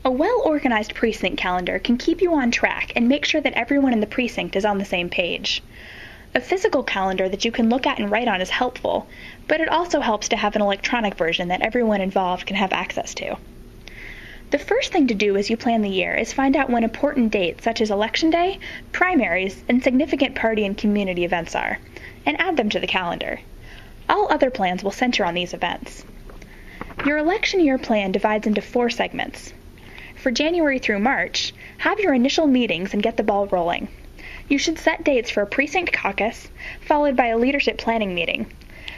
A well-organized precinct calendar can keep you on track and make sure that everyone in the precinct is on the same page. A physical calendar that you can look at and write on is helpful, but it also helps to have an electronic version that everyone involved can have access to. The first thing to do as you plan the year is find out when important dates such as Election Day, primaries, and significant party and community events are, and add them to the calendar. All other plans will center on these events. Your election year plan divides into 4 segments. For January through March, have your initial meetings and get the ball rolling. You should set dates for a precinct caucus, followed by a leadership planning meeting.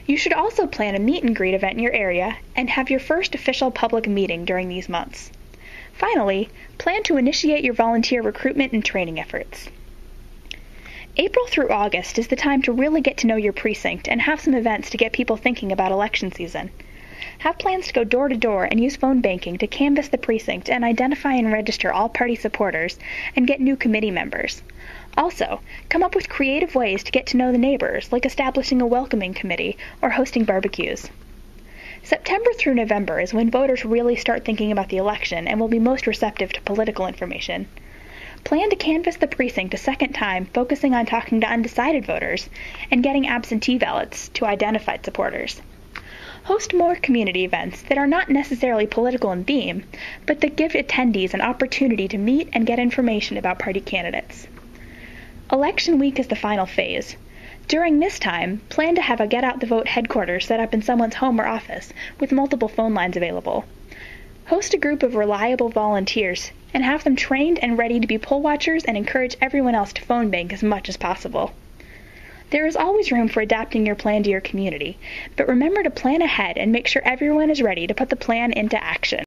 You should also plan a meet and greet event in your area and have your first official public meeting during these months. Finally, plan to initiate your volunteer recruitment and training efforts. April through August is the time to really get to know your precinct and have some events to get people thinking about election season. Have plans to go door to door and use phone banking to canvass the precinct and identify and register all party supporters and get new committee members. Also, come up with creative ways to get to know the neighbors, like establishing a welcoming committee or hosting barbecues. September through November is when voters really start thinking about the election and will be most receptive to political information. Plan to canvass the precinct a second time, focusing on talking to undecided voters and getting absentee ballots to identified supporters. Host more community events that are not necessarily political in theme, but that give attendees an opportunity to meet and get information about party candidates. Election week is the final phase. During this time, plan to have a Get Out the Vote headquarters set up in someone's home or office with multiple phone lines available. Host a group of reliable volunteers and have them trained and ready to be poll watchers and encourage everyone else to phone bank as much as possible. There is always room for adapting your plan to your community, but remember to plan ahead and make sure everyone is ready to put the plan into action.